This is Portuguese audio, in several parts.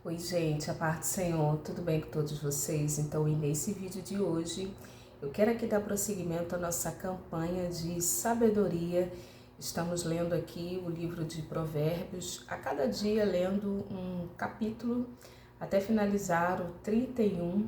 Oi, gente, a paz do Senhor, tudo bem com todos vocês? Então, e nesse vídeo de hoje, eu quero aqui dar prosseguimento à nossa campanha de sabedoria. Estamos lendo aqui o livro de Provérbios, a cada dia lendo um capítulo, até finalizar o 31,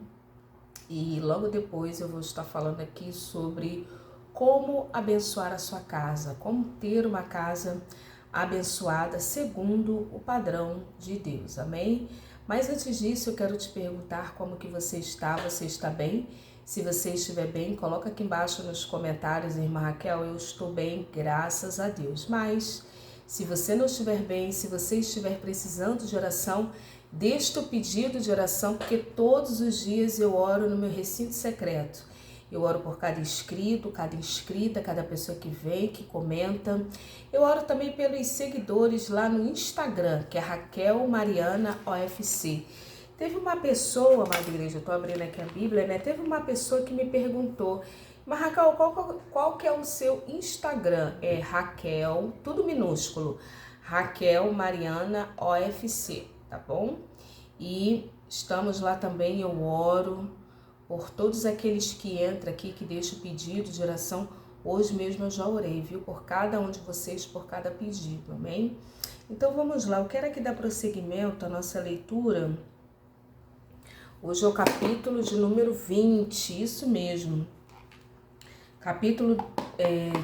e logo depois eu vou estar falando aqui sobre como abençoar a sua casa, como ter uma casa abençoada segundo o padrão de Deus, amém? Mas antes disso, eu quero te perguntar como que você está bem? Se você estiver bem, coloca aqui embaixo nos comentários, irmã Raquel, eu estou bem, graças a Deus. Mas se você não estiver bem, se você estiver precisando de oração, deixa o pedido de oração, porque todos os dias eu oro no meu recinto secreto. Eu oro por cada inscrito, cada inscrita, cada pessoa que vem, que comenta. Eu oro também pelos seguidores lá no Instagram, que é Raquel Mariana OFC. Teve uma pessoa, amada igreja, eu estou abrindo aqui a Bíblia, né? Teve uma pessoa que me perguntou, mas Raquel, qual que é o seu Instagram? É Raquel, tudo minúsculo, Raquel Mariana OFC, tá bom? E estamos lá também, eu oro por todos aqueles que entram aqui, que deixam pedido de oração. Hoje mesmo eu já orei, viu? Por cada um de vocês, por cada pedido, amém? Então vamos lá, eu quero aqui dar prosseguimento à nossa leitura. Hoje é o capítulo de número 20, isso mesmo. Capítulo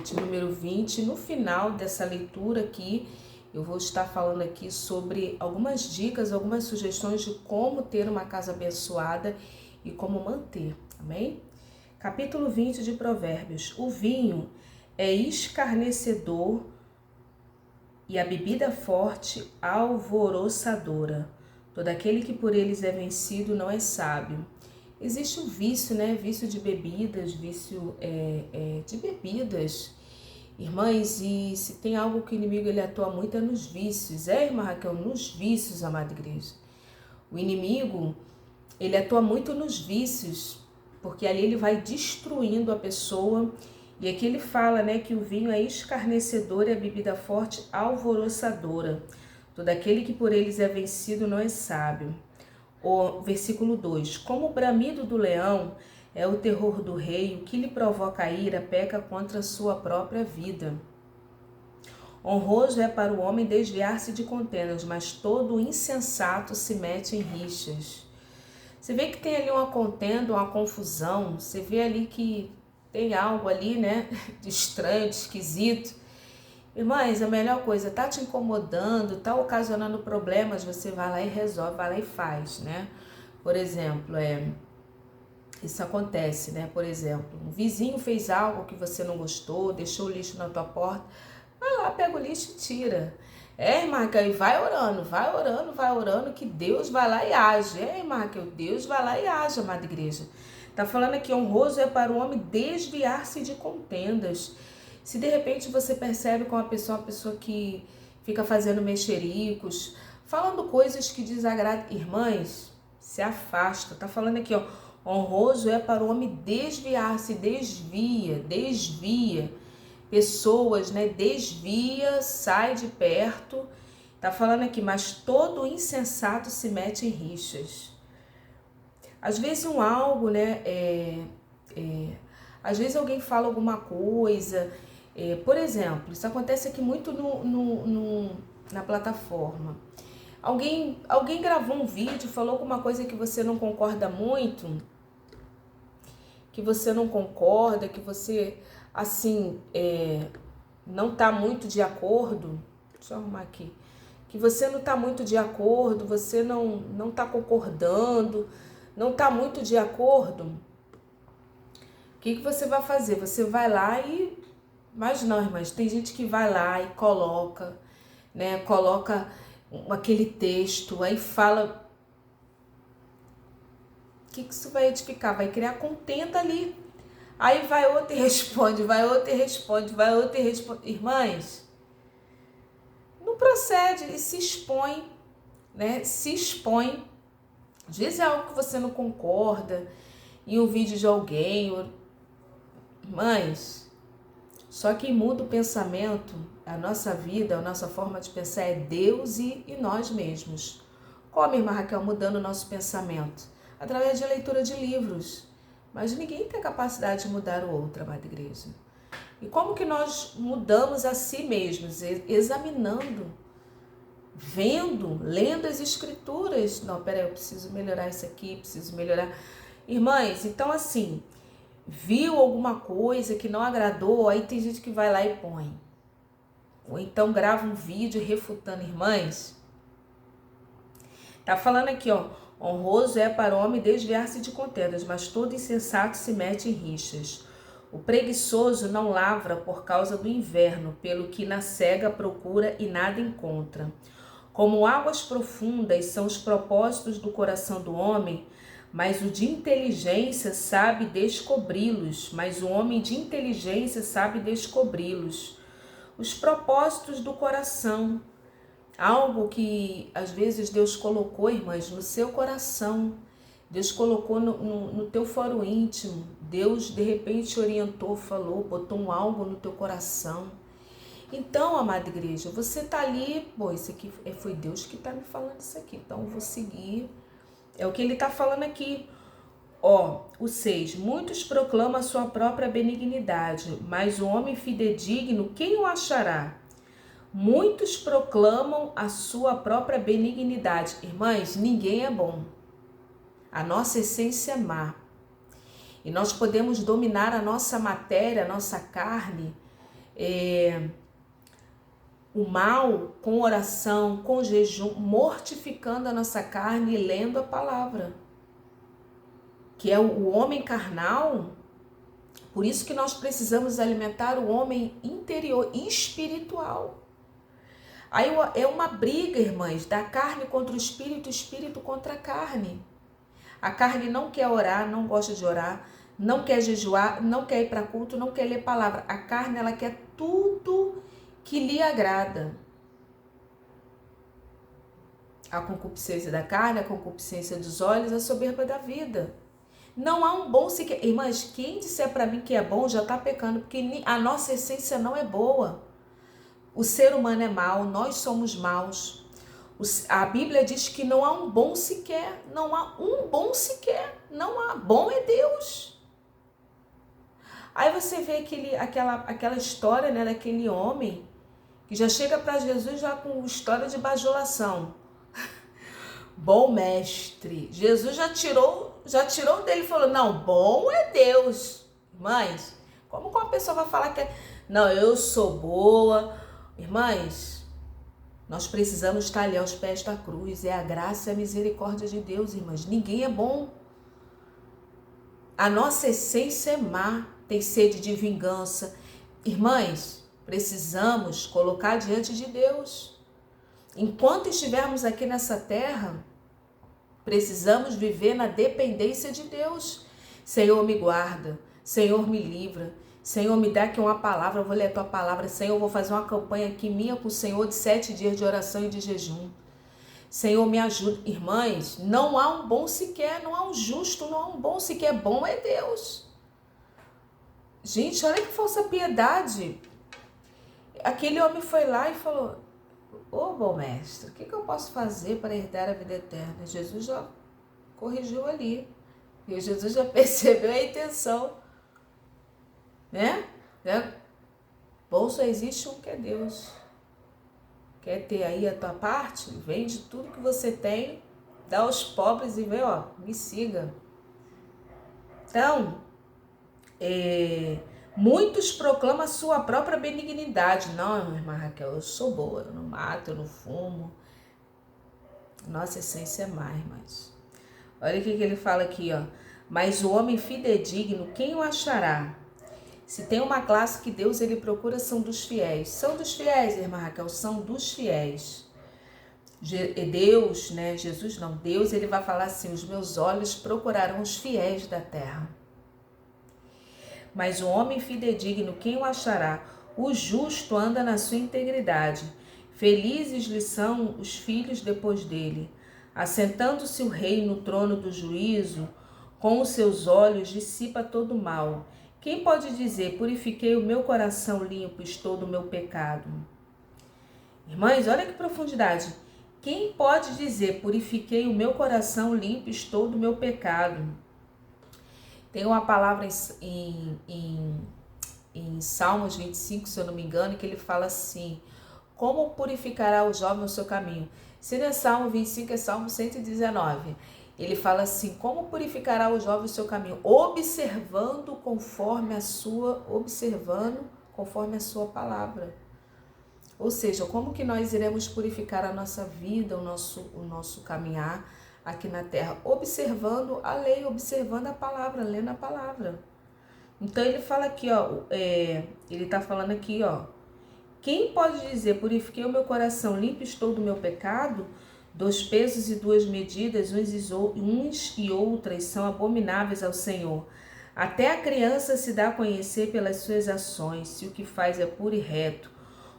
de número 20, no final dessa leitura aqui, eu vou estar falando aqui sobre algumas dicas, algumas sugestões de como ter uma casa abençoada e como manter, amém? Capítulo 20 de Provérbios. O vinho é escarnecedor e a bebida forte alvoroçadora. Todo aquele que por eles é vencido não é sábio. Existe o vício, né? Vício de bebidas, vício de bebidas. Irmãs, e se tem algo que o inimigo ele atua muito é nos vícios. Irmã Raquel, nos vícios, amada igreja. O inimigo, ele atua muito nos vícios, porque ali ele vai destruindo a pessoa. E aqui ele fala, né, que o vinho é escarnecedor e a bebida forte alvoroçadora. Todo aquele que por eles é vencido não é sábio. O versículo 2. Como o bramido do leão é o terror do rei, o que lhe provoca a ira peca contra a sua própria vida. Honroso é para o homem desviar-se de contendas, mas todo insensato se mete em rixas. Você vê que tem ali uma contenda, uma confusão, você vê ali que tem algo ali, né, de estranho, de esquisito. Irmãs, a melhor coisa, tá te incomodando, tá ocasionando problemas, você vai lá e resolve, vai lá e faz, né? Por exemplo, isso acontece, né? Por exemplo, um vizinho fez algo que você não gostou, deixou o lixo na tua porta, vai lá, pega o lixo e tira. Irmã Raquel, e vai orando, que Deus vai lá e age. Irmã Raquel, Deus vai lá e age, amada igreja. Tá falando aqui, honroso é para o homem desviar-se de contendas. Se de repente você percebe com uma pessoa que fica fazendo mexericos, falando coisas que desagradam, irmãs, se afasta. Tá falando aqui, ó, honroso é para o homem desviar-se, desvia. Pessoas, né, desvia, sai de perto. Tá falando aqui, mas todo insensato se mete em rixas. Às vezes algo, né, às vezes alguém fala alguma coisa, por exemplo, isso acontece aqui muito na plataforma. Alguém gravou um vídeo, falou alguma coisa que você não concorda muito, que você não concorda, que você, assim, não tá muito de acordo. Deixa eu arrumar aqui. Que você não tá muito de acordo, você não tá concordando, não tá muito de acordo. O que você vai fazer? Você vai lá e... Mas não, irmãs, tem gente que vai lá e coloca, né? Coloca aquele texto, aí fala... O que isso vai edificar? Vai criar contenda ali. Aí vai outro e responde, vai outro e responde, vai outro e responde. Irmãs, não procede e se expõe, né? Se expõe. Às vezes é algo que você não concorda, em um vídeo de alguém. Irmãs, só quem muda o pensamento, a nossa vida, a nossa forma de pensar é Deus e nós mesmos. Como, irmã Raquel, mudando o nosso pensamento? Através de leitura de livros. Mas ninguém tem a capacidade de mudar o outro, amada igreja. E como que nós mudamos a si mesmos? Examinando, vendo, lendo as escrituras. Não, peraí, eu preciso melhorar isso aqui, preciso melhorar. Irmãs, então assim, viu alguma coisa que não agradou, aí tem gente que vai lá e põe. Ou então grava um vídeo refutando. Irmãs, tá falando aqui, ó. Honroso é para o homem desviar-se de contendas, mas todo insensato se mete em rixas. O preguiçoso não lavra por causa do inverno, pelo que na cega procura e nada encontra. Como águas profundas são os propósitos do coração do homem, mas o de inteligência sabe descobri-los, mas o homem de inteligência sabe descobri-los. Os propósitos do coração, algo que às vezes Deus colocou, irmãs, no seu coração. Deus colocou no teu fórum íntimo. Deus de repente orientou, falou, botou algo no teu coração. Então, amada igreja, você está ali, pô, isso aqui foi Deus que está me falando isso aqui, então eu vou seguir. É o que ele está falando aqui. Ó, o 6. Muitos proclamam a sua própria benignidade, mas o homem fidedigno, quem o achará? Muitos proclamam a sua própria benignidade. Irmãs, ninguém é bom. A nossa essência é má. E nós podemos dominar a nossa matéria, a nossa carne, o mal com oração, com jejum, mortificando a nossa carne e lendo a palavra. Que é o homem carnal. Por isso que nós precisamos alimentar o homem interior, espiritual. Aí é uma briga, irmãs, da carne contra o espírito contra a carne. A carne não quer orar, não gosta de orar, não quer jejuar, não quer ir para culto, não quer ler palavra. A carne, ela quer tudo que lhe agrada. A concupiscência da carne, a concupiscência dos olhos, a soberba da vida. Não há um bom sequer. Irmãs, quem disser para mim que é bom já está pecando, porque a nossa essência não é boa. O ser humano é mau, nós somos maus. A Bíblia diz que não há um bom sequer, não há um bom sequer, não há. Bom é Deus. Aí você vê aquela história, né, daquele homem que já chega para Jesus já com história de bajulação. Bom mestre. Jesus já tirou dele e falou, não, bom é Deus. Irmãs, como uma pessoa vai falar que não, eu sou boa? Irmãs, nós precisamos estar ali aos pés da cruz. É a graça e a misericórdia de Deus, irmãs. Ninguém é bom. A nossa essência é má, tem sede de vingança. Irmãs, precisamos colocar diante de Deus. Enquanto estivermos aqui nessa terra, precisamos viver na dependência de Deus. Senhor, me guarda. Senhor, me livra. Senhor, me dá aqui uma palavra, eu vou ler a tua palavra. Senhor, eu vou fazer uma campanha aqui minha com o Senhor de 7 dias de oração e de jejum. Senhor, me ajuda. Irmãs, não há um bom sequer, não há um justo, não há um bom sequer. Bom é Deus. Gente, olha que falsa piedade. Aquele homem foi lá e falou, ô bom mestre, o que eu posso fazer para herdar a vida eterna? Jesus já corrigiu ali. E Jesus já percebeu a intenção. Né? Bom, só existe um que é Deus. Quer ter aí a tua parte? Vende tudo que você tem, dá aos pobres e vê, ó, me siga. Então, muitos proclamam a sua própria benignidade. Não, irmã Raquel, eu sou boa, eu não mato, eu não fumo. Nossa essência é má, irmãs. Olha o que ele fala aqui, ó. Mas o homem fidedigno, quem o achará? Se tem uma classe que Deus ele procura, são dos fiéis. São dos fiéis, irmã Raquel, são dos fiéis. Deus, né? Jesus não. Deus ele vai falar assim, os meus olhos procurarão os fiéis da terra. Mas o homem fidedigno, quem o achará? O justo anda na sua integridade. Felizes lhe são os filhos depois dele. Assentando-se o rei no trono do juízo, com os seus olhos dissipa todo o mal. Quem pode dizer, purifiquei o meu coração limpo, estou do meu pecado? Irmãs, olha que profundidade. Quem pode dizer, purifiquei o meu coração, limpo estou do meu pecado? Tem uma palavra em Salmos 25, se eu não me engano, que ele fala assim: como purificará o jovem o seu caminho? Se não é Salmo 25, é Salmo 119. Ele fala assim: como purificará o jovem o seu caminho? Observando conforme a sua palavra. Ou seja, como que nós iremos purificar a nossa vida, o nosso caminhar aqui na terra? Observando a lei, observando a palavra, lendo a palavra. Então ele fala aqui, ó, ele está falando aqui, ó, quem pode dizer, purifiquei o meu coração, limpo estou do meu pecado? 2 pesos e 2 medidas, uns e outras são abomináveis ao Senhor. Até a criança se dá a conhecer pelas suas ações, se o que faz é puro e reto.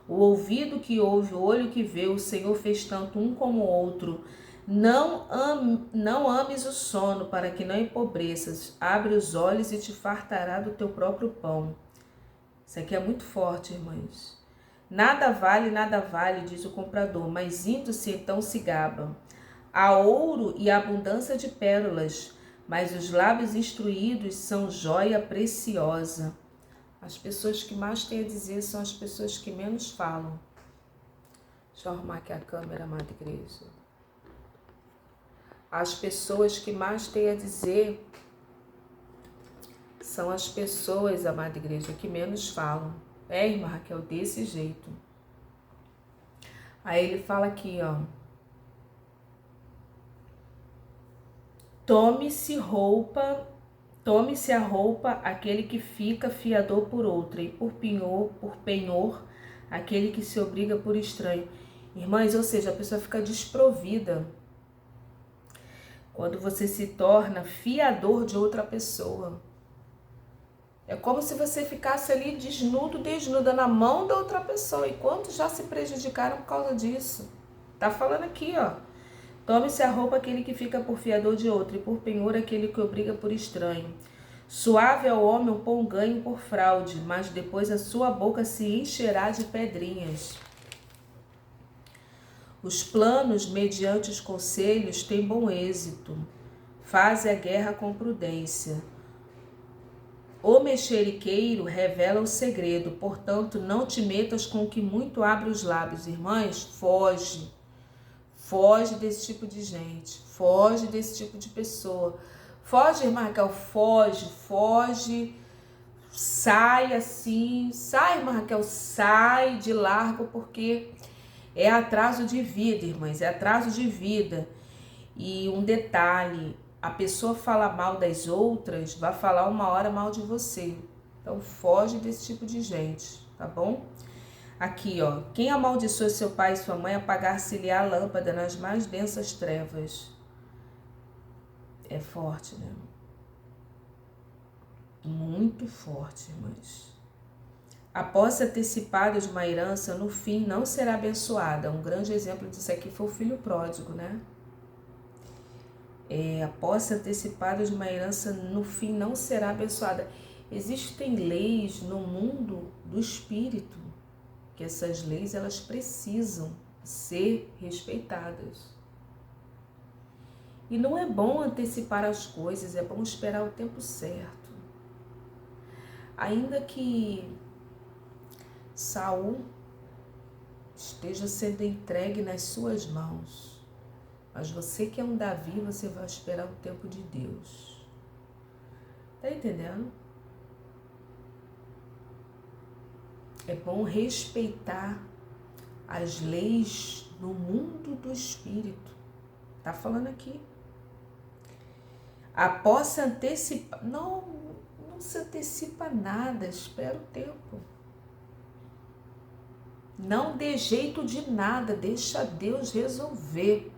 O ouvido que ouve, o olho que vê, o Senhor fez tanto um como o outro. Não ames o sono, para que não empobreças. Abre os olhos e te fartará do teu próprio pão. Isso aqui é muito forte, irmãos. Nada vale, diz o comprador, mas indo-se então se gaba. Há ouro e abundância de pérolas, mas os lábios instruídos são joia preciosa. As pessoas que mais têm a dizer são as pessoas que menos falam. Deixa eu arrumar aqui a câmera, amada igreja. As pessoas que mais têm a dizer são as pessoas, amada igreja, que menos falam. Irmã Raquel, desse jeito. Aí ele fala aqui, ó. Tome-se a roupa aquele que fica fiador por outra, e por penhor aquele que se obriga por estranho. Irmãs, ou seja, a pessoa fica desprovida quando você se torna fiador de outra pessoa. É como se você ficasse ali desnuda na mão da outra pessoa. E quantos já se prejudicaram por causa disso? Tá falando aqui, ó. Tome-se a roupa aquele que fica por fiador de outro, e por penhor aquele que obriga por estranho. Suave é o homem o pão ganho por fraude, mas depois a sua boca se encherá de pedrinhas. Os planos, mediante os conselhos, têm bom êxito. Faze a guerra com prudência. O mexeriqueiro revela o segredo, portanto, não te metas com o que muito abre os lábios. Irmãs, foge. Foge desse tipo de gente. Foge desse tipo de pessoa. Foge, irmã Raquel, foge. Sai assim. Sai, irmã Raquel, sai de largo, porque é atraso de vida, irmãs. É atraso de vida. E um detalhe, a pessoa fala mal das outras, vai falar uma hora mal de você. Então foge desse tipo de gente, tá bom? Aqui, ó, quem amaldiçoa seu pai e sua mãe, apagar-se-lhe a lâmpada nas mais densas trevas. É forte, né? Muito forte, irmãs. A posse antecipada de uma herança, no fim, não será abençoada. Um grande exemplo disso aqui foi o filho pródigo, né? A posse antecipada de uma herança, no fim, não será abençoada. Existem leis no mundo do espírito, que essas leis, elas precisam ser respeitadas. E não é bom antecipar as coisas, é bom esperar o tempo certo. Ainda que Saul esteja sendo entregue nas suas mãos, mas você que é um Davi, você vai esperar o tempo de Deus. Tá entendendo? É bom respeitar as leis no mundo do espírito. Tá falando aqui. A posse antecipa... Não se antecipa nada, espera o tempo. Não dê jeito de nada, deixa Deus resolver.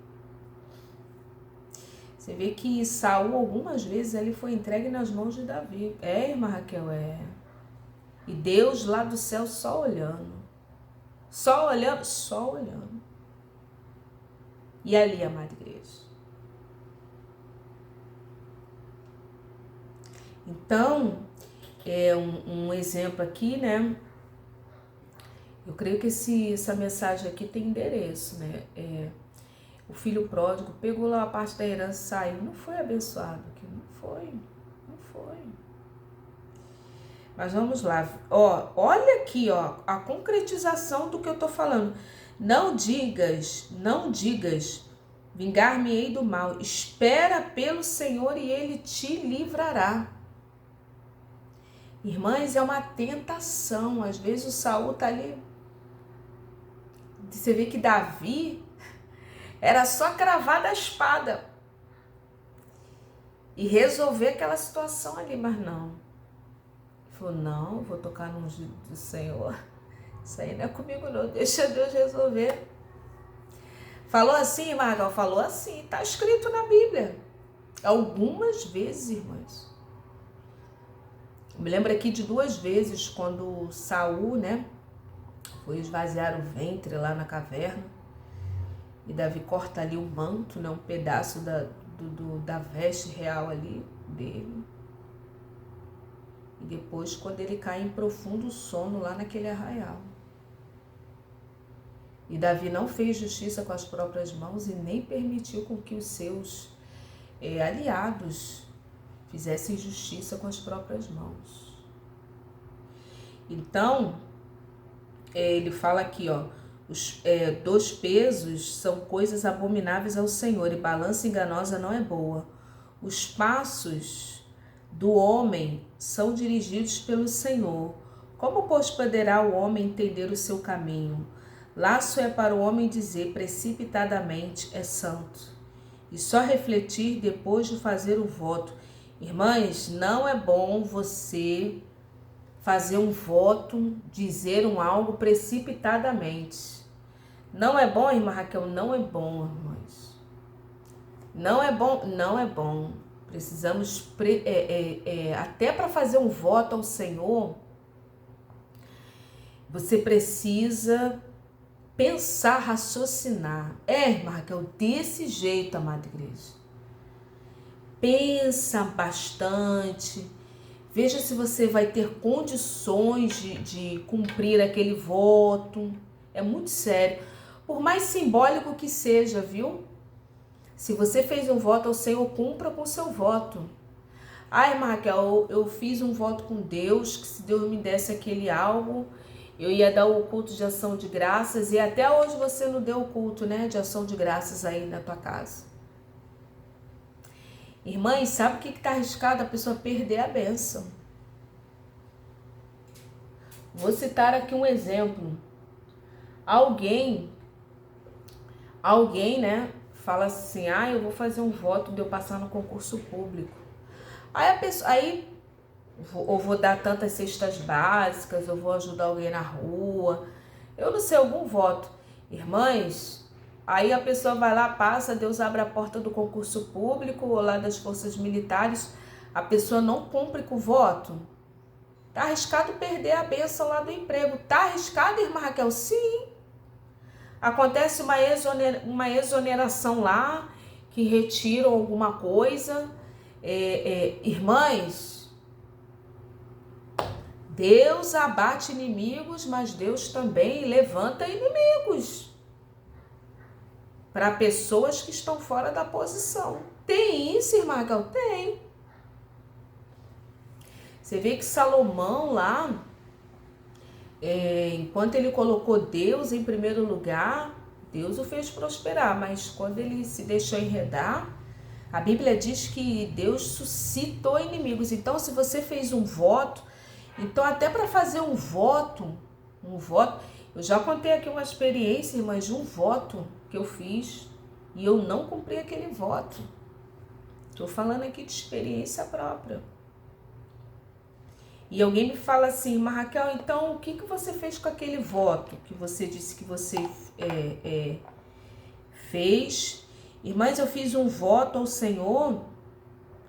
Você vê que Saul, algumas vezes, ele foi entregue nas mãos de Davi. Irmã Raquel, E Deus lá do céu só olhando. Só olhando. E ali, amada igreja. Então, um exemplo aqui, né? Eu creio que essa mensagem aqui tem endereço, né? O filho pródigo pegou lá a parte da herança e saiu. Não foi abençoado, não foi. Mas vamos lá, ó, olha aqui, ó, a concretização do que eu tô falando. Não digas, vingar-me-ei do mal. Espera pelo Senhor e Ele te livrará. Irmãs, é uma tentação. Às vezes o Saul tá ali. Você vê que Davi era só cravar da espada e resolver aquela situação ali, mas não. Ele falou, não, vou tocar no ungido do Senhor. Isso aí não é comigo não, deixa Deus resolver. Falou assim, Margal? Falou assim, está escrito na Bíblia. Algumas vezes, irmãs. Eu me lembro aqui de 2 vezes, quando Saul, né, foi esvaziar o ventre lá na caverna, e Davi corta ali o manto, né, um pedaço da veste real ali dele. E depois, quando ele cai em profundo sono lá naquele arraial. E Davi não fez justiça com as próprias mãos e nem permitiu com que os seus aliados fizessem justiça com as próprias mãos. Então, ele fala aqui, ó, os 2 pesos são coisas abomináveis ao Senhor e balança enganosa não é boa. Os passos do homem são dirigidos pelo Senhor. Como, pois, poderá o homem entender o seu caminho? Laço é para o homem dizer precipitadamente é santo, e só refletir depois de fazer o voto. Irmãs, não é bom você fazer um voto, dizer algo precipitadamente. Não é bom, irmã Raquel? Não é bom, irmãs. Não é bom, não é bom. Precisamos, até para fazer um voto ao Senhor, você precisa pensar, raciocinar. Irmã Raquel, desse jeito, amada igreja. Pensa bastante. Veja se você vai ter condições de cumprir aquele voto. É muito sério. Por mais simbólico que seja, viu? Se você fez um voto ao Senhor, cumpra com o seu voto. Irmã Raquel, eu fiz um voto com Deus, que se Deus me desse aquele algo, eu ia dar o culto de ação de graças, e até hoje você não deu o culto, né, de ação de graças aí na tua casa. Irmãs, sabe o que está arriscado? A pessoa perder a bênção. Vou citar aqui um exemplo. Alguém, né, fala assim, eu vou fazer um voto de eu passar no concurso público. Aí a pessoa, ou vou dar tantas cestas básicas, eu vou ajudar alguém na rua, eu não sei, algum voto. Irmãs, aí a pessoa vai lá, passa, Deus abre a porta do concurso público ou lá das forças militares, a pessoa não cumpre com o voto. Tá arriscado perder a bênção lá do emprego. Tá arriscado, irmã Raquel? Sim. Acontece uma exoneração lá, que retiram alguma coisa. Irmãs, Deus abate inimigos, mas Deus também levanta inimigos para pessoas que estão fora da posição. Tem isso, irmã Raquel? Tem. Você vê que Salomão lá, enquanto ele colocou Deus em primeiro lugar, Deus o fez prosperar, mas quando ele se deixou enredar, a Bíblia diz que Deus suscitou inimigos. Então, se você fez um voto, então até para fazer um voto, eu já contei aqui uma experiência, mas de um voto que eu fiz e eu não cumpri aquele voto. Estou falando aqui de experiência própria. E alguém me fala assim, mas Raquel, então o que você fez com aquele voto que você disse que você fez? Irmãs, eu fiz um voto ao Senhor,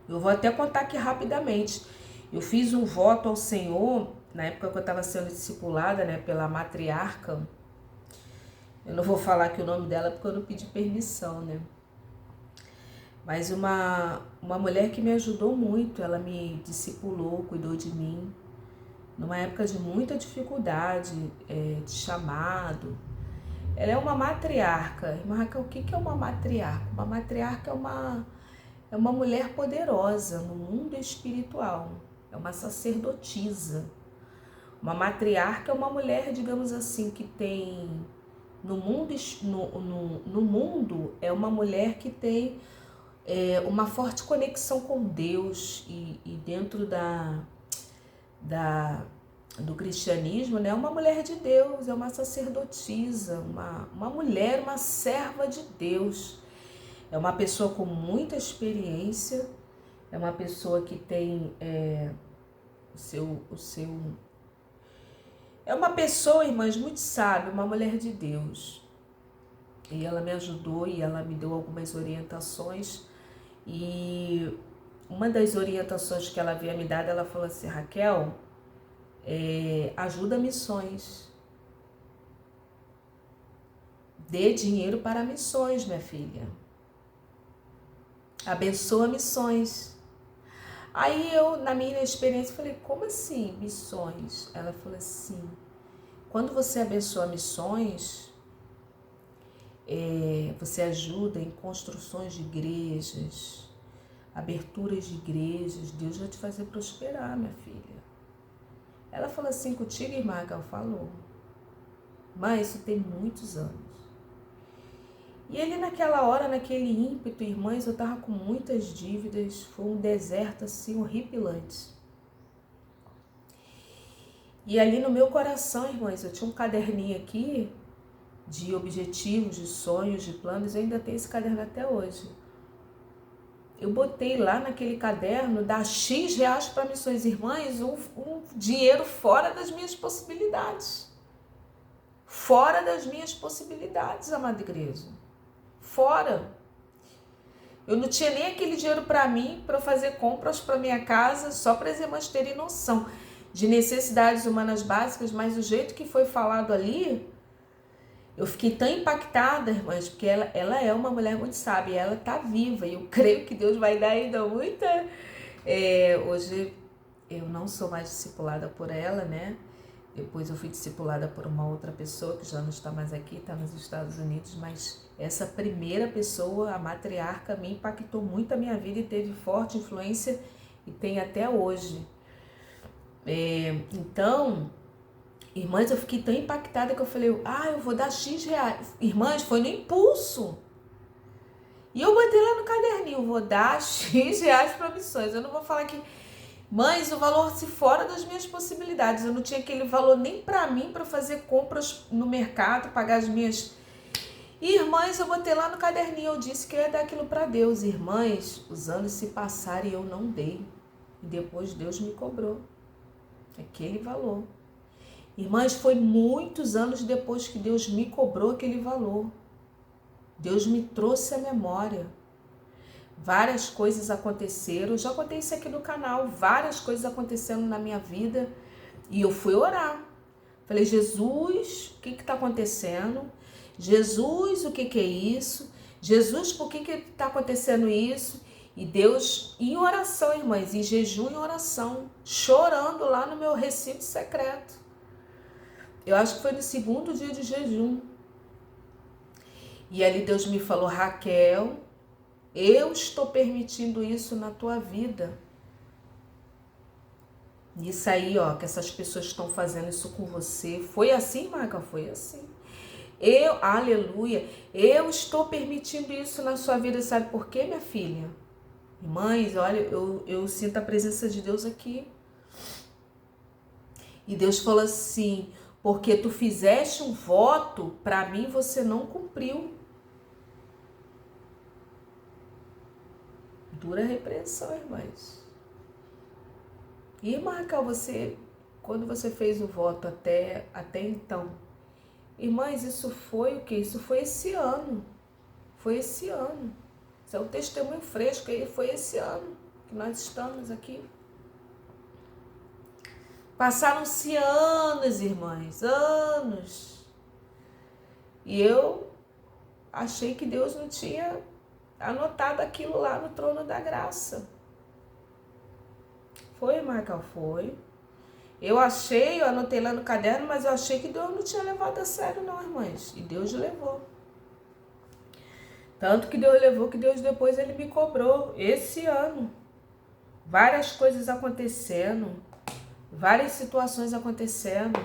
eu vou até contar aqui rapidamente. Eu fiz um voto ao Senhor, na época que eu estava sendo discipulada, né, pela matriarca. Eu não vou falar aqui o nome dela porque eu não pedi permissão, né? Mas uma mulher que me ajudou muito, ela me discipulou, cuidou de mim, numa época de muita dificuldade, de chamado. Ela é uma matriarca. Irmã Raquel, o que é uma matriarca? Uma matriarca é uma mulher poderosa no mundo espiritual. É uma sacerdotisa. Uma matriarca é uma mulher, digamos assim, que tem no mundo é uma mulher que tem uma forte conexão com Deus e dentro do cristianismo, né, uma mulher de Deus, é uma sacerdotisa, uma mulher, uma serva de Deus. É uma pessoa com muita experiência, é uma pessoa que tem é uma pessoa, irmãs, muito sábia, uma mulher de Deus. E ela me ajudou e ela me deu algumas orientações. E uma das orientações que ela havia me dado, ela falou assim: Raquel, ajuda missões. Dê dinheiro para missões, minha filha. Abençoa missões. Aí eu, na minha experiência, falei: como assim missões? Ela falou assim: quando você abençoa missões, você ajuda em construções de igrejas, aberturas de igrejas, Deus vai te fazer prosperar, minha filha. Ela falou assim contigo, irmã? Ela falou. Mas isso tem muitos anos. E ele naquela hora, naquele ímpeto, irmãs, eu estava com muitas dívidas, foi um deserto assim horripilante. E ali no meu coração, irmãs, eu tinha um caderninho aqui de objetivos, de sonhos, de planos, eu ainda tenho esse caderno até hoje. Eu botei lá naquele caderno, dar X reais para missões, irmãs, um dinheiro fora das minhas possibilidades. Fora das minhas possibilidades, amada igreja. Fora. Eu não tinha nem aquele dinheiro para mim, para fazer compras para minha casa, só para as irmãs terem noção de necessidades humanas básicas, mas o jeito que foi falado ali, eu fiquei tão impactada, irmãs, porque ela é uma mulher muito sábia, ela está viva, e eu creio que Deus vai dar ainda muita... hoje eu não sou mais discipulada por ela, né? Depois eu fui discipulada por uma outra pessoa que já não está mais aqui, está nos Estados Unidos, mas essa primeira pessoa, a matriarca, me impactou muito a minha vida e teve forte influência e tem até hoje. Então, irmãs, eu fiquei tão impactada que eu falei, eu vou dar X reais. Irmãs, foi no impulso. E eu botei lá no caderninho, vou dar X reais para missões. Eu não vou falar que... Mães, o valor se fora das minhas possibilidades. Eu não tinha aquele valor nem para mim, para fazer compras no mercado, pagar as minhas... Irmãs, eu botei lá no caderninho, eu disse que eu ia dar aquilo para Deus. Irmãs, os anos se passaram e eu não dei. E depois Deus me cobrou aquele valor. Irmãs, foi muitos anos depois que Deus me cobrou aquele valor. Deus me trouxe à memória. Várias coisas aconteceram, eu já contei isso aqui no canal, várias coisas acontecendo na minha vida e eu fui orar. Falei, Jesus, o que está acontecendo? Jesus, o que é isso? Jesus, por que está acontecendo isso? E Deus, em oração, irmãs, em jejum e oração, chorando lá no meu recinto secreto. Eu acho que foi no segundo dia de jejum. E ali Deus me falou, Raquel, eu estou permitindo isso na tua vida. Isso aí, que essas pessoas estão fazendo isso com você. Foi assim, Marca? Foi assim. Aleluia, eu estou permitindo isso na sua vida. Sabe por quê, minha filha? Mães, olha, eu sinto a presença de Deus aqui. E Deus falou assim, porque tu fizeste um voto, para mim você não cumpriu. Dura repreensão, irmãs. E, Marca, quando você fez o voto até então, irmãs, isso foi o quê? Isso foi esse ano. Foi esse ano. Isso é um testemunho fresco aí, foi esse ano que nós estamos aqui. Passaram-se anos, irmãs, anos. E eu achei que Deus não tinha anotado aquilo lá no trono da graça. Foi, Marca? Foi. Eu achei, eu anotei lá no caderno, mas eu achei que Deus não tinha levado a sério não, irmãs. E Deus levou. Tanto que Deus levou que Deus depois ele me cobrou esse ano. Várias coisas acontecendo, várias situações acontecendo.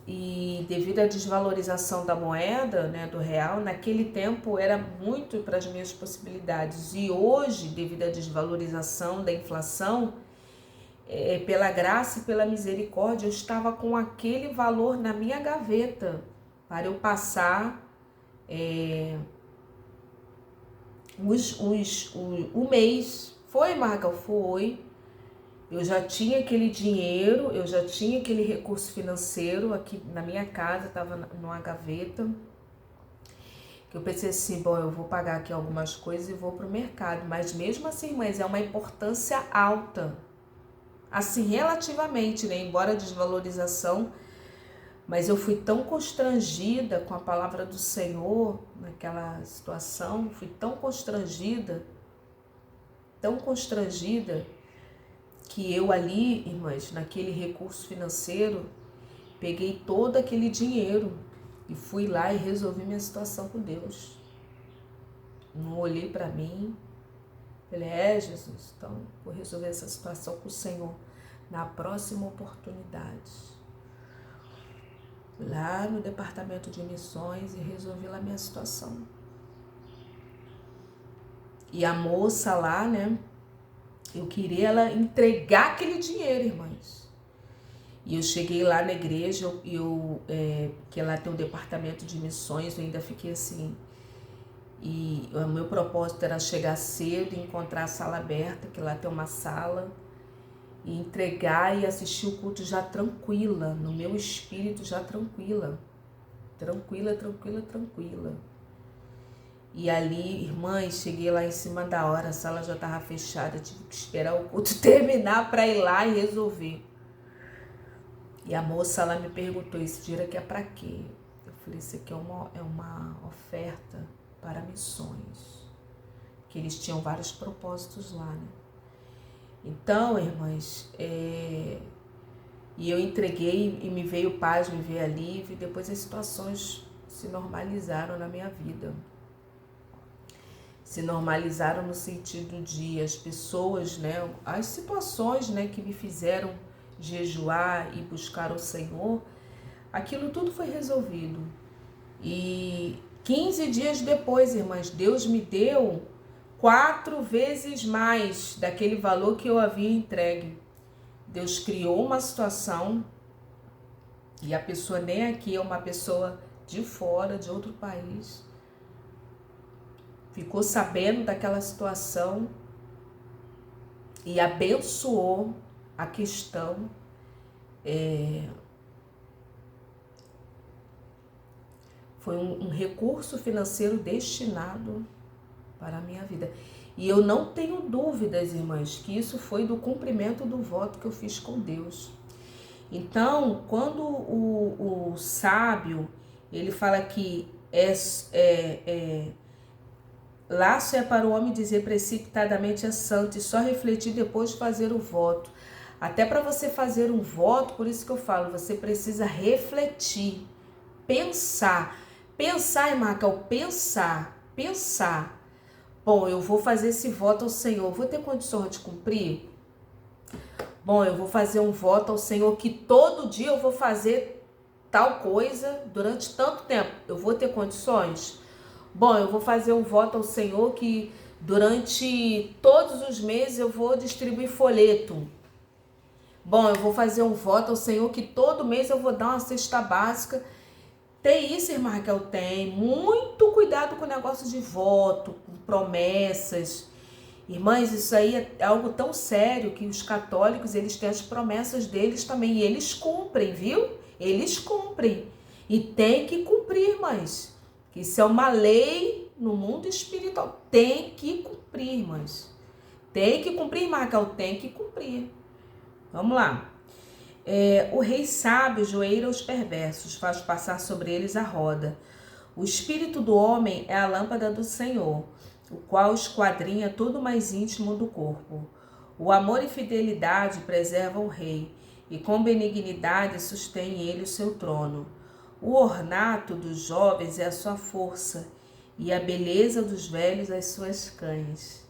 E devido à desvalorização da moeda, né, do real, naquele tempo era muito para as minhas possibilidades. E hoje, devido à desvalorização da inflação, pela graça e pela misericórdia, eu estava com aquele valor na minha gaveta para eu passar o mês. Foi, Marga? Foi. Eu já tinha aquele dinheiro, eu já tinha aquele recurso financeiro aqui na minha casa, estava numa gaveta. Que eu pensei assim, bom, eu vou pagar aqui algumas coisas e vou para o mercado. Mas mesmo assim, mas é uma importância alta. Assim, relativamente, né? Embora a desvalorização, mas eu fui tão constrangida com a palavra do Senhor naquela situação, fui tão constrangida, que eu ali, irmãs, naquele recurso financeiro, peguei todo aquele dinheiro e fui lá e resolvi minha situação com Deus. Não olhei para mim, falei, Jesus, então vou resolver essa situação com o Senhor na próxima oportunidade. Fui lá no departamento de missões e resolvi lá minha situação. E a moça lá, né, eu queria ela entregar aquele dinheiro, irmãs. E eu cheguei lá na igreja, que lá tem um departamento de missões, eu ainda fiquei assim. E o meu propósito era chegar cedo e encontrar a sala aberta, que lá tem uma sala, e entregar e assistir o culto já tranquila, no meu espírito já tranquila. Tranquila. E ali, irmãs, cheguei lá em cima da hora, a sala já estava fechada, tive que esperar o culto terminar para ir lá e resolver. E a moça lá me perguntou, esse dinheiro aqui é para quê? Eu falei, isso aqui é uma oferta para missões. Que eles tinham vários propósitos lá, né? Então, irmãs, e eu entreguei e me veio paz, me veio alívio, e depois as situações se normalizaram na minha vida. Se normalizaram no sentido de as pessoas, né, as situações, né, que me fizeram jejuar e buscar o Senhor, aquilo tudo foi resolvido. E 15 dias depois, irmãs, Deus me deu 4 vezes mais daquele valor que eu havia entregue. Deus criou uma situação e a pessoa nem aqui é uma pessoa de fora, de outro país. Ficou sabendo daquela situação e abençoou a questão. Foi um recurso financeiro destinado para a minha vida. E eu não tenho dúvidas, irmãs, que isso foi do cumprimento do voto que eu fiz com Deus. Então, quando o sábio, ele fala que laço é para o homem dizer precipitadamente é santo e só refletir depois de fazer o voto. Até para você fazer um voto, por isso que eu falo, você precisa refletir, pensar. Pensar, irmã Raquel, pensar. Bom, eu vou fazer esse voto ao Senhor, vou ter condições de cumprir? Bom, eu vou fazer um voto ao Senhor que todo dia eu vou fazer tal coisa durante tanto tempo. Eu vou ter condições? Bom, eu vou fazer um voto ao Senhor que durante todos os meses eu vou distribuir folheto. Bom, eu vou fazer um voto ao Senhor que todo mês eu vou dar uma cesta básica. Tem isso, irmã Raquel? Tem. Muito cuidado com o negócio de voto, com promessas. Irmãs, isso aí é algo tão sério que os católicos, eles têm as promessas deles também. E eles cumprem, viu? Eles cumprem. E tem que cumprir, irmãs. Isso é uma lei no mundo espiritual. Tem que cumprir, irmãs. Tem que cumprir, irmã Raquel? Tem que cumprir. Vamos lá. O rei sábio joelha os perversos, faz passar sobre eles a roda. O espírito do homem é a lâmpada do Senhor, o qual esquadrinha todo o mais íntimo do corpo. O amor e fidelidade preservam o rei, e com benignidade sustém ele o seu trono. O ornato dos jovens é a sua força, e a beleza dos velhos as suas canhas.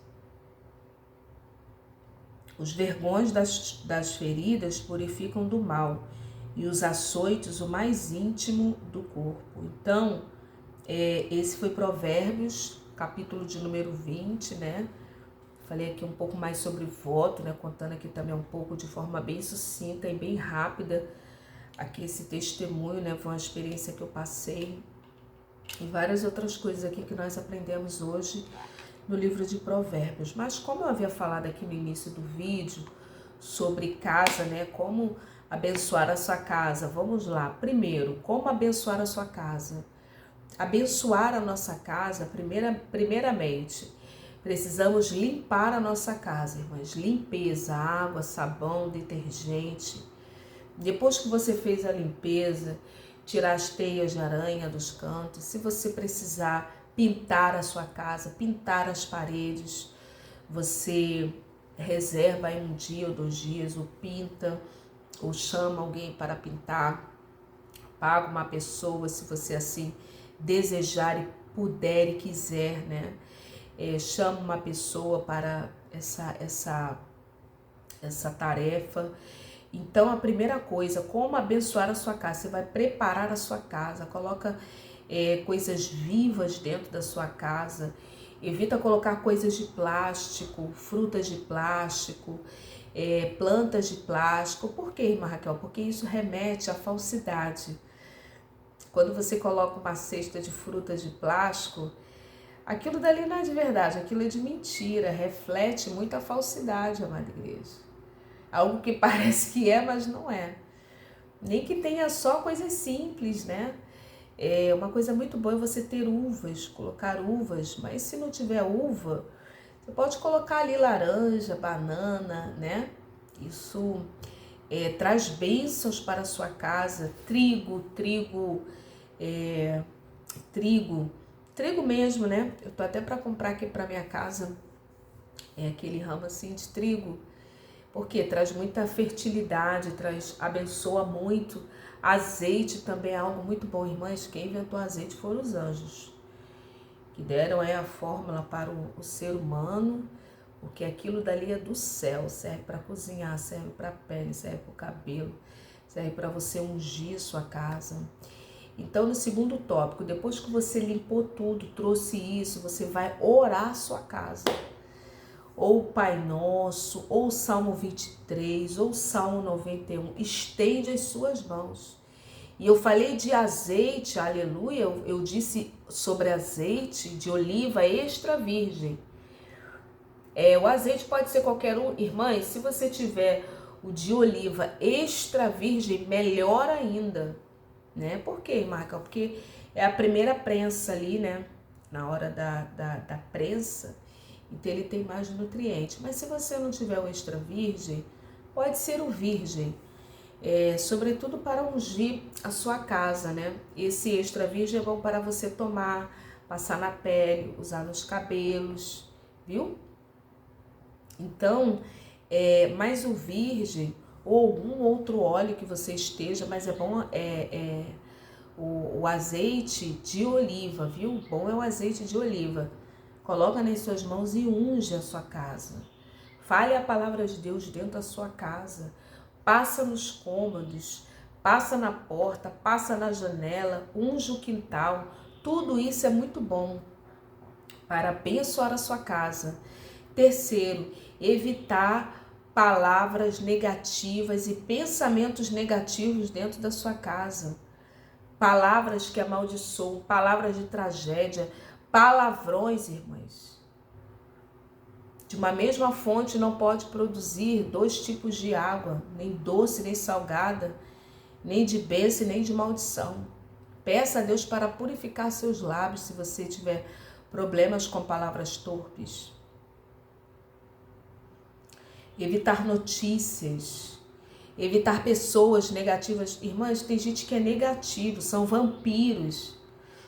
Os vergões das feridas purificam do mal, e os açoites o mais íntimo do corpo. Então, esse foi Provérbios, capítulo de número 20, né? Falei aqui um pouco mais sobre voto, né? Contando aqui também um pouco de forma bem sucinta e bem rápida aqui esse testemunho, né? Foi uma experiência que eu passei e várias outras coisas aqui que nós aprendemos hoje no livro de Provérbios. Mas como eu havia falado aqui no início do vídeo sobre casa, né? Como abençoar a sua casa. Vamos lá. Primeiro, como abençoar a sua casa? Abençoar a nossa casa, primeiramente, precisamos limpar a nossa casa, irmãs. Limpeza, água, sabão, detergente. Depois que você fez a limpeza, tirar as teias de aranha dos cantos. Se você precisar pintar a sua casa, pintar as paredes, você reserva aí 1 dia ou 2 dias, ou pinta, ou chama alguém para pintar. Paga uma pessoa, se você assim desejar e puder e quiser, né? Chama uma pessoa para essa tarefa. Então, a primeira coisa, como abençoar a sua casa? Você vai preparar a sua casa, coloca coisas vivas dentro da sua casa, evita colocar coisas de plástico, frutas de plástico, plantas de plástico. Por quê, irmã Raquel? Porque isso remete à falsidade. Quando você coloca uma cesta de frutas de plástico, aquilo dali não é de verdade, aquilo é de mentira, reflete muita falsidade, amada igreja. Algo que parece que é, mas não é. Nem que tenha só coisas simples, né? Uma coisa muito boa é você ter uvas, colocar uvas, mas se não tiver uva, você pode colocar ali laranja, banana, né? Isso traz bênçãos para a sua casa. Trigo mesmo, né? Eu tô até para comprar aqui para minha casa aquele ramo assim de trigo, porque traz muita fertilidade, abençoa muito. Azeite também é algo muito bom, irmãs. Quem inventou azeite foram os anjos, que deram a fórmula para o ser humano, porque aquilo dali é do céu, serve para cozinhar, serve para a pele, serve para o cabelo, serve para você ungir sua casa. Então, no segundo tópico, depois que você limpou tudo, trouxe isso, você vai orar a sua casa. Ou o Pai Nosso, ou o Salmo 23, ou o Salmo 91. Estende as suas mãos. E eu falei de azeite, aleluia, eu disse sobre azeite de oliva extra virgem. O azeite pode ser qualquer um. Irmãs, se você tiver o de oliva extra virgem, melhor ainda. Né? Por quê, Marca? Porque é a primeira prensa ali, né? Na hora da prensa, então ele tem mais nutrientes. Mas se você não tiver o extra virgem, pode ser o virgem, sobretudo para ungir a sua casa, né? Esse extra virgem é bom para você tomar, passar na pele, usar nos cabelos, viu? Então, mais o virgem, ou algum outro óleo que você esteja, mas é bom o azeite de oliva, viu? O bom é o azeite de oliva. Coloca nas suas mãos e unge a sua casa. Fale a palavra de Deus dentro da sua casa. Passa nos cômodos, passa na porta, passa na janela, unge o quintal. Tudo isso é muito bom para abençoar a sua casa. Terceiro, evitar palavras negativas e pensamentos negativos dentro da sua casa. Palavras que amaldiçoam, palavras de tragédia, palavrões, irmãs. De uma mesma fonte não pode produzir 2 tipos de água, nem doce, nem salgada, nem de bênção, nem de maldição. Peça a Deus para purificar seus lábios se você tiver problemas com palavras torpes. Evitar notícias, evitar pessoas negativas. Irmãs, tem gente que é negativo, são vampiros.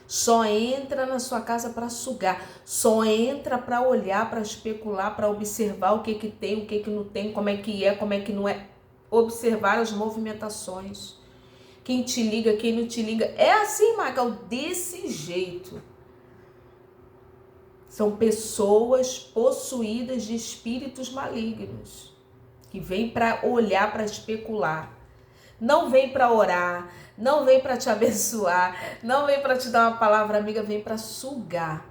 Só entra na sua casa para sugar, só entra para olhar, para especular, para observar o que tem, o que não tem, como é que não é. observar as movimentações. Quem te liga, quem não te liga. É assim, Magal, desse jeito. São pessoas possuídas de espíritos malignos, que vêm para olhar, para especular. Não vem para orar, não vem para te abençoar, não vem para te dar uma palavra amiga, vem para sugar.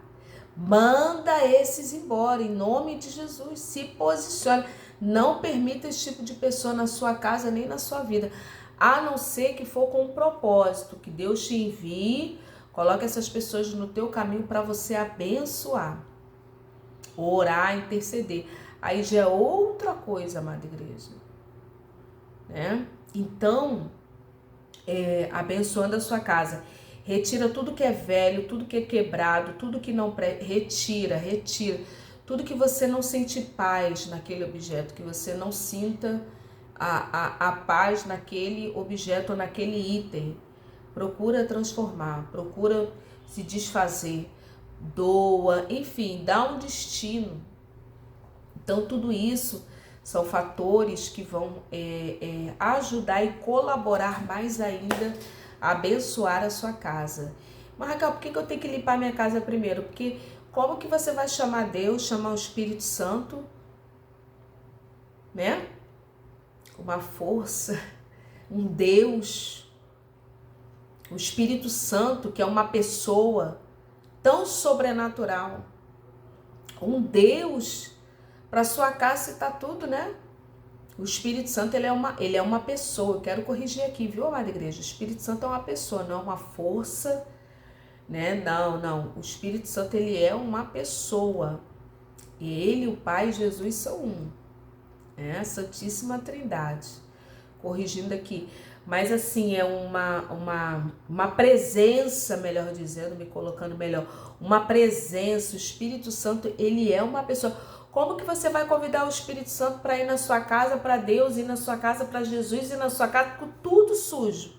Manda esses embora, em nome de Jesus. Se posicione. Não permita esse tipo de pessoa na sua casa, nem na sua vida. A não ser que for com um propósito, que Deus te envie, coloque essas pessoas no teu caminho para você abençoar, orar, interceder. Aí já é outra coisa, amada igreja, né? Então, abençoando a sua casa, retira tudo que é velho, tudo que é quebrado, tudo que não retira. Tudo que você não sente paz naquele objeto, que você não sinta a paz naquele objeto ou naquele item. Procura transformar, procura se desfazer, doa, enfim, dá um destino. Então, tudo isso são fatores que vão ajudar e colaborar mais ainda a abençoar a sua casa. Mas, Raquel, por que eu tenho que limpar minha casa primeiro? Porque como que você vai chamar Deus, chamar o Espírito Santo, né? Uma força, um Deus, o Espírito Santo, que é uma pessoa tão sobrenatural, um Deus para sua casa está tudo, né? O Espírito Santo, ele é uma pessoa. Eu quero corrigir aqui, viu, amada igreja? O Espírito Santo é uma pessoa, não é uma força, né? Não. O Espírito Santo, ele é uma pessoa. E ele, o Pai e Jesus são um. É a Santíssima Trindade. Corrigindo aqui. Mas assim, é uma presença, melhor dizendo, me colocando melhor. Uma presença. O Espírito Santo, ele é uma pessoa. Como que você vai convidar o Espírito Santo para ir na sua casa, para Deus, ir na sua casa, para Jesus, ir na sua casa com tudo sujo?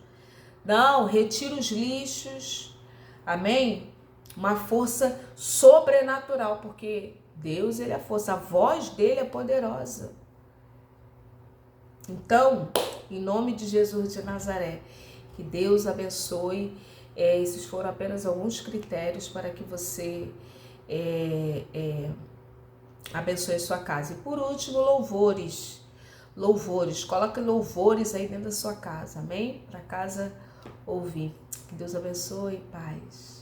Não, retira os lixos, amém? Uma força sobrenatural, porque Deus, ele é a força, a voz dele é poderosa. Então, em nome de Jesus de Nazaré, que Deus abençoe. Esses foram apenas alguns critérios para que você abençoe sua casa. E por último, louvores. Coloque louvores aí dentro da sua casa, amém? Para casa ouvir. Que Deus abençoe, paz.